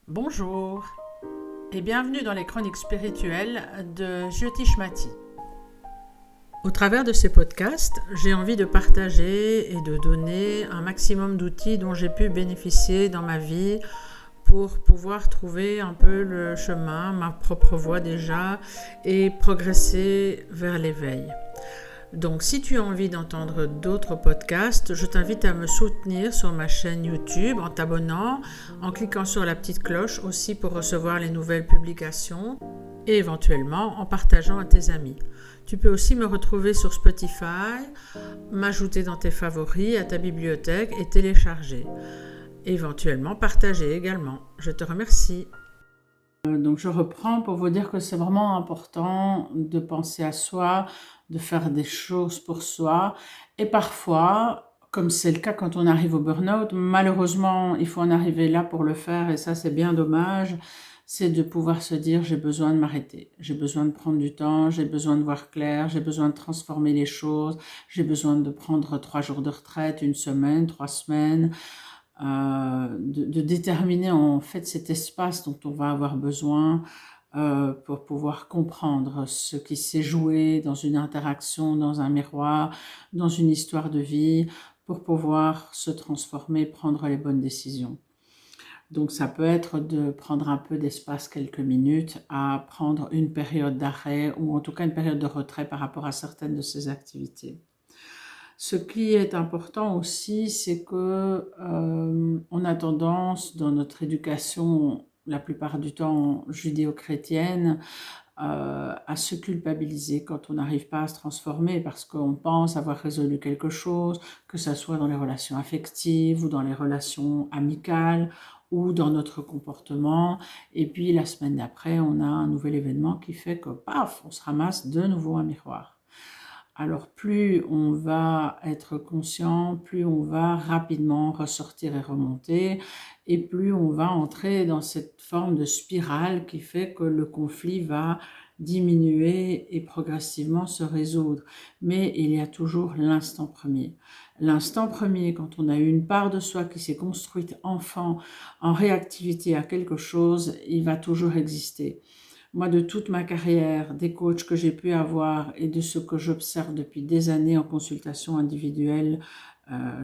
Bonjour et bienvenue dans les chroniques spirituelles de Jyotish Mati. Au travers de ces podcasts, j'ai envie de partager et de donner un maximum d'outils dont j'ai pu bénéficier dans ma vie pour pouvoir trouver un peu le chemin, ma propre voie déjà, et progresser vers l'éveil. Donc si tu as envie d'entendre d'autres podcasts, je t'invite à me soutenir sur ma chaîne YouTube en t'abonnant, en cliquant sur la petite cloche aussi pour recevoir les nouvelles publications et éventuellement en partageant à tes amis. Tu peux aussi me retrouver sur Spotify, m'ajouter dans tes favoris, à ta bibliothèque et télécharger. Éventuellement partager également. Je te remercie. Donc je reprends pour vous dire que c'est vraiment important de penser à soi, de faire des choses pour soi. Et parfois, comme c'est le cas quand on arrive au burn-out, malheureusement, il faut en arriver là pour le faire et ça c'est bien dommage. C'est de pouvoir se dire j'ai besoin de m'arrêter, j'ai besoin de prendre du temps, j'ai besoin de voir clair, j'ai besoin de transformer les choses, j'ai besoin de prendre 3 jours de retraite, 1 semaine, 3 semaines. De déterminer en fait cet espace dont on va avoir besoin pour pouvoir comprendre ce qui s'est joué dans une interaction, dans un miroir, dans une histoire de vie, pour pouvoir se transformer, prendre les bonnes décisions. Donc ça peut être de prendre un peu d'espace, quelques minutes, à prendre une période d'arrêt ou en tout cas une période de retrait par rapport à certaines de ces activités. Ce qui est important aussi, c'est que on a tendance dans notre éducation, la plupart du temps judéo-chrétienne, à se culpabiliser quand on n'arrive pas à se transformer parce qu'on pense avoir résolu quelque chose, que ce soit dans les relations affectives ou dans les relations amicales ou dans notre comportement. Et puis la semaine d'après, on a un nouvel événement qui fait que paf, on se ramasse de nouveau un miroir. Alors plus on va être conscient, plus on va rapidement ressortir et remonter, et plus on va entrer dans cette forme de spirale qui fait que le conflit va diminuer et progressivement se résoudre. Mais il y a toujours l'instant premier. L'instant premier, quand on a eu une part de soi qui s'est construite enfant en réactivité à quelque chose, il va toujours exister. Moi, de toute ma carrière, des coachs que j'ai pu avoir et de ce que j'observe depuis des années en consultation individuelle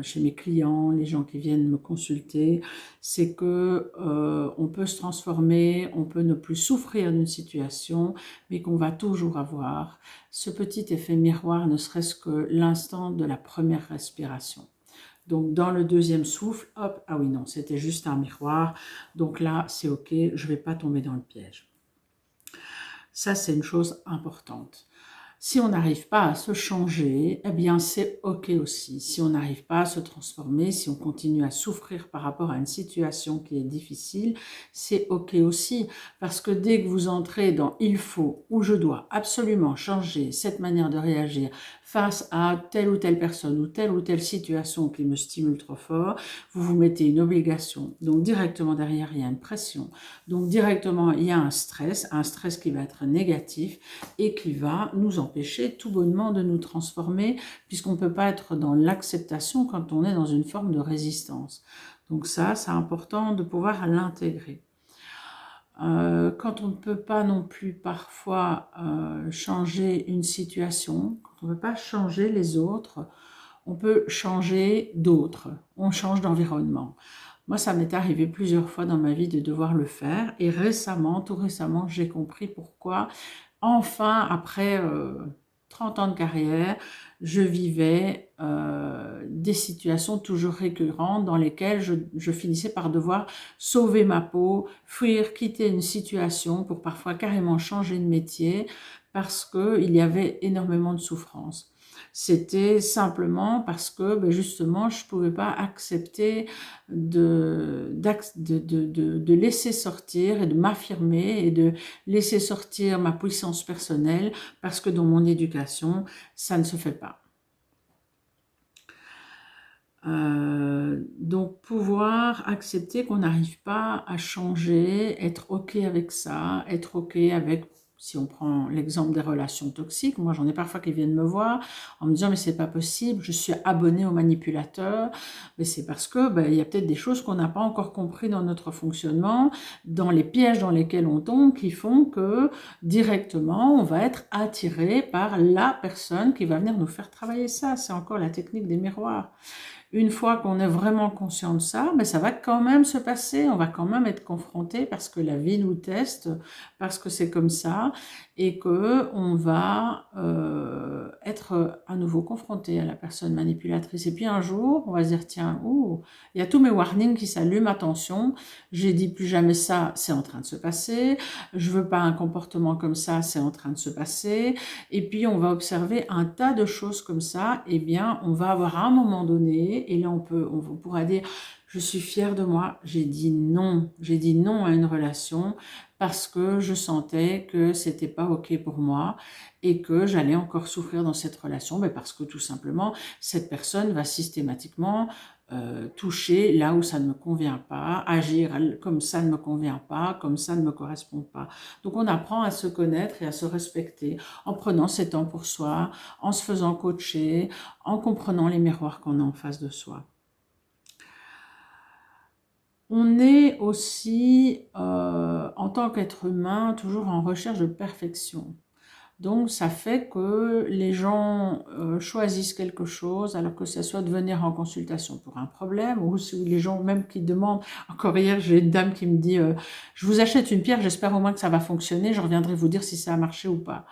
chez mes clients, les gens qui viennent me consulter, c'est que on peut se transformer, on peut ne plus souffrir d'une situation, mais qu'on va toujours avoir ce petit effet miroir, ne serait-ce que l'instant de la première respiration. Donc, dans le deuxième souffle, hop, ah oui, non, c'était juste un miroir. Donc là, c'est OK, je ne vais pas tomber dans le piège. Ça, c'est une chose importante. Si on n'arrive pas à se changer, eh bien c'est OK aussi. Si on n'arrive pas à se transformer, si on continue à souffrir par rapport à une situation qui est difficile, c'est OK aussi. Parce que dès que vous entrez dans il faut ou je dois absolument changer cette manière de réagir face à telle ou telle personne ou telle situation qui me stimule trop fort, vous vous mettez une obligation. Donc directement derrière, il y a une pression. Donc directement, il y a un stress qui va être négatif et qui va nous empêcher tout bonnement de nous transformer puisqu'on ne peut pas être dans l'acceptation quand on est dans une forme de résistance. Donc ça, c'est important de pouvoir l'intégrer. Quand on ne peut pas non plus parfois changer une situation, quand on ne peut pas changer les autres, on peut changer d'autres, on change d'environnement. Moi, ça m'est arrivé plusieurs fois dans ma vie de devoir le faire et tout récemment, j'ai compris pourquoi. Enfin, après 30 ans de carrière, je vivais des situations toujours récurrentes dans lesquelles je finissais par devoir sauver ma peau, fuir, quitter une situation pour parfois carrément changer de métier parce qu'il y avait énormément de souffrance. C'était simplement parce que justement, je ne pouvais pas accepter de laisser sortir et de m'affirmer et de laisser sortir ma puissance personnelle parce que dans mon éducation, ça ne se fait pas. Donc pouvoir accepter qu'on n'arrive pas à changer, être OK avec ça, être OK avec Si on prend l'exemple des relations toxiques, moi j'en ai parfois qui viennent me voir en me disant mais c'est pas possible, je suis abonné au manipulateur, mais c'est parce que il y a peut-être des choses qu'on n'a pas encore compris dans notre fonctionnement, dans les pièges dans lesquels on tombe, qui font que directement on va être attiré par la personne qui va venir nous faire travailler ça. C'est encore la technique des miroirs. Une fois qu'on est vraiment conscient de ça, ça va quand même se passer, on va quand même être confronté parce que la vie nous teste, parce que c'est comme ça, et que on va être à nouveau confronté à la personne manipulatrice. Et puis un jour, on va se dire, tiens, il y a tous mes warnings qui s'allument, attention, j'ai dit plus jamais ça, c'est en train de se passer, je veux pas un comportement comme ça, c'est en train de se passer, et puis on va observer un tas de choses comme ça, et bien on va avoir à un moment donné, et là on pourra dire je suis fière de moi, j'ai dit non à une relation parce que je sentais que c'était pas ok pour moi et que j'allais encore souffrir dans cette relation, mais parce que tout simplement cette personne va systématiquement toucher là où ça ne me convient pas, agir comme ça ne me convient pas, comme ça ne me correspond pas. Donc on apprend à se connaître et à se respecter en prenant ses temps pour soi, en se faisant coacher, en comprenant les miroirs qu'on a en face de soi. On est aussi, en tant qu'être humain, toujours en recherche de perfection. Donc ça fait que les gens choisissent quelque chose, alors que ce soit de venir en consultation pour un problème, ou les gens même qui demandent, encore hier j'ai une dame qui me dit je vous achète une pierre, j'espère au moins que ça va fonctionner, je reviendrai vous dire si ça a marché ou pas.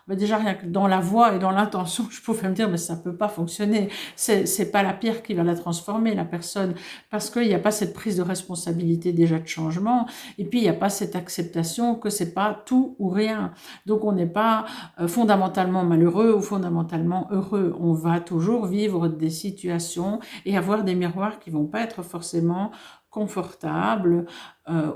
Déjà rien que dans la voix et dans l'intention, je pouvais me dire mais ça peut pas fonctionner, c'est pas la pierre qui va la transformer, la personne, parce qu'il n'y a pas cette prise de responsabilité déjà de changement, et puis il n'y a pas cette acceptation que c'est pas tout ou rien. Donc on n'est pas fondamentalement malheureux ou fondamentalement heureux. On va toujours vivre des situations et avoir des miroirs qui vont pas être forcément confortables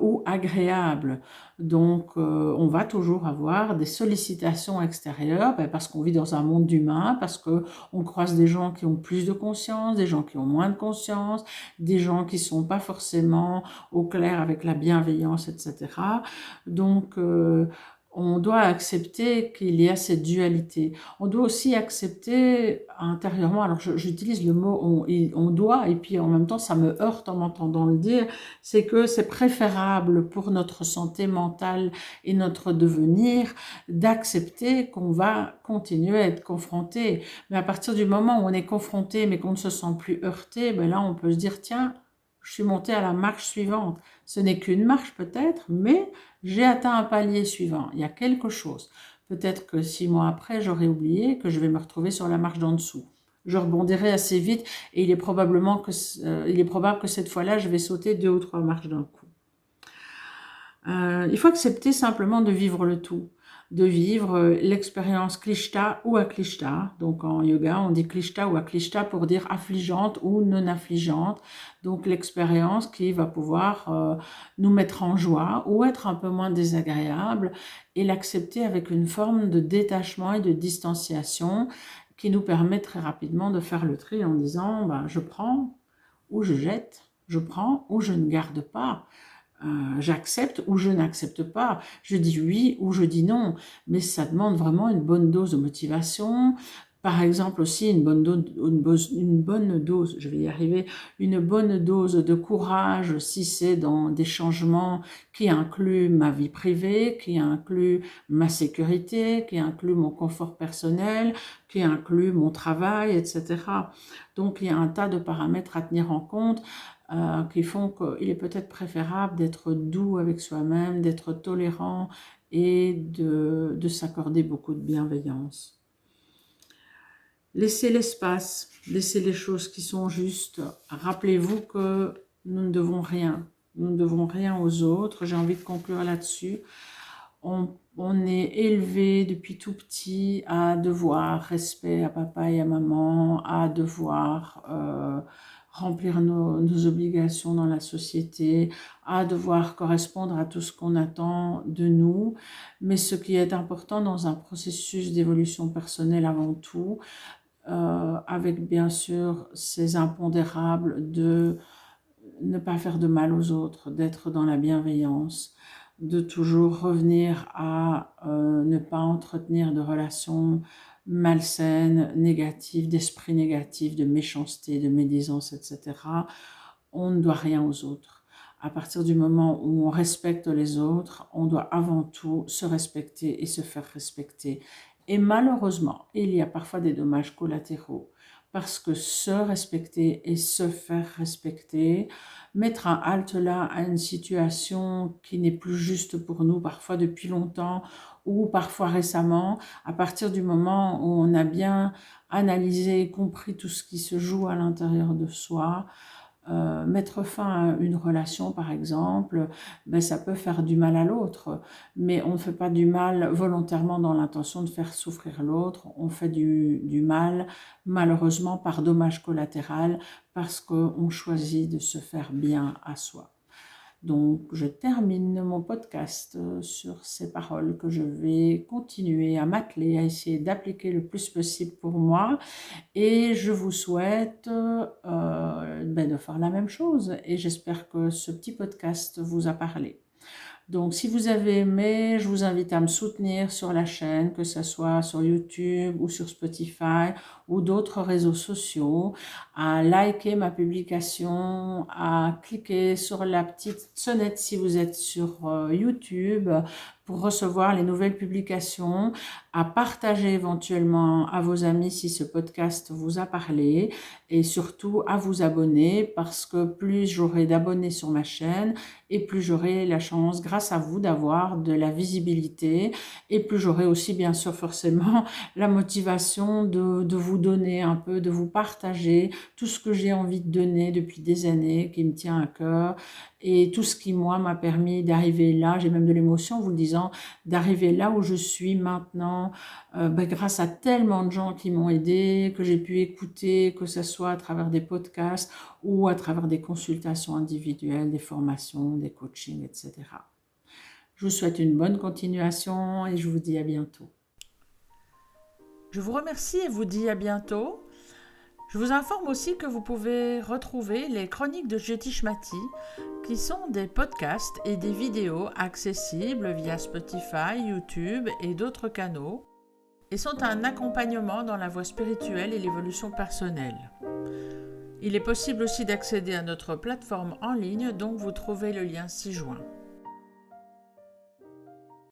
ou agréables. Donc on va toujours avoir des sollicitations extérieures parce qu'on vit dans un monde d'humains, parce qu'on croise des gens qui ont plus de conscience, des gens qui ont moins de conscience, des gens qui sont pas forcément au clair avec la bienveillance, etc. Donc on doit accepter qu'il y a cette dualité. On doit aussi accepter intérieurement, alors j'utilise le mot on doit, et puis en même temps ça me heurte en m'entendant le dire, c'est que c'est préférable pour notre santé mentale et notre devenir d'accepter qu'on va continuer à être confronté. Mais à partir du moment où on est confronté mais qu'on ne se sent plus heurté, là on peut se dire tiens, je suis monté à la marche suivante. Ce n'est qu'une marche peut-être, mais j'ai atteint un palier suivant. Il y a quelque chose. Peut-être que 6 mois après, j'aurai oublié que je vais me retrouver sur la marche d'en dessous. Je rebondirai assez vite et il est probable que cette fois-là, je vais sauter 2 ou 3 marches d'un coup. Il faut accepter simplement de vivre le tout, de vivre l'expérience klishta ou aklishta. Donc en yoga, on dit klishta ou aklishta pour dire affligeante ou non affligeante. Donc l'expérience qui va pouvoir nous mettre en joie ou être un peu moins désagréable et l'accepter avec une forme de détachement et de distanciation qui nous permet très rapidement de faire le tri en disant je prends ou je jette, je prends ou je ne garde pas. J'accepte ou je n'accepte pas, je dis oui ou je dis non, mais ça demande vraiment une bonne dose de motivation, par exemple aussi une bonne dose, je vais y arriver, une bonne dose de courage si c'est dans des changements qui incluent ma vie privée, qui incluent ma sécurité, qui incluent mon confort personnel, qui incluent mon travail, etc. Donc il y a un tas de paramètres à tenir en compte qui font qu'il est peut-être préférable d'être doux avec soi-même, d'être tolérant et de s'accorder beaucoup de bienveillance. Laissez l'espace, laissez les choses qui sont justes. Rappelez-vous que nous ne devons rien. Nous ne devons rien aux autres. J'ai envie de conclure là-dessus. On est élevé depuis tout petit à devoir respect à papa et à maman, à devoir remplir nos obligations dans la société, à devoir correspondre à tout ce qu'on attend de nous. Mais ce qui est important dans un processus d'évolution personnelle avant tout, avec bien sûr ces impondérables de ne pas faire de mal aux autres, d'être dans la bienveillance, de toujours revenir à ne pas entretenir de relations malsaines, négatives, d'esprit négatif, de méchanceté, de médisance, etc. On ne doit rien aux autres. À partir du moment où on respecte les autres, on doit avant tout se respecter et se faire respecter. Et malheureusement, il y a parfois des dommages collatéraux parce que se respecter et se faire respecter, mettre un halte là à une situation qui n'est plus juste pour nous, parfois depuis longtemps ou parfois récemment, à partir du moment où on a bien analysé et compris tout ce qui se joue à l'intérieur de soi, mettre fin à une relation, par exemple, ça peut faire du mal à l'autre, mais on ne fait pas du mal volontairement dans l'intention de faire souffrir l'autre, on fait du mal, malheureusement, par dommage collatéral, parce qu'on choisit de se faire bien à soi. Donc, je termine mon podcast sur ces paroles que je vais continuer à m'atteler, à essayer d'appliquer le plus possible pour moi. Et je vous souhaite de faire la même chose. Et j'espère que ce petit podcast vous a parlé. Donc, si vous avez aimé, je vous invite à me soutenir sur la chaîne, que ce soit sur YouTube ou sur Spotify ou d'autres réseaux sociaux, à liker ma publication, à cliquer sur la petite sonnette si vous êtes sur YouTube pour recevoir les nouvelles publications, à partager éventuellement à vos amis si ce podcast vous a parlé et surtout à vous abonner parce que plus j'aurai d'abonnés sur ma chaîne et plus j'aurai la chance, grâce à vous, d'avoir de la visibilité et plus j'aurai aussi bien sûr forcément la motivation de vous donner un peu, de vous partager tout ce que j'ai envie de donner depuis des années, qui me tient à cœur et tout ce qui, moi, m'a permis d'arriver là, j'ai même de l'émotion en vous le disant, d'arriver là où je suis maintenant, grâce à tellement de gens qui m'ont aidé, que j'ai pu écouter, que ce soit à travers des podcasts ou à travers des consultations individuelles, des formations, des coachings, etc. Je vous souhaite une bonne continuation et je vous dis à bientôt. Je vous remercie et vous dis à bientôt. Je vous informe aussi que vous pouvez retrouver les chroniques de Jyotish Mati, qui sont des podcasts et des vidéos accessibles via Spotify, YouTube et d'autres canaux, et sont un accompagnement dans la voie spirituelle et l'évolution personnelle. Il est possible aussi d'accéder à notre plateforme en ligne, dont vous trouvez le lien ci-joint.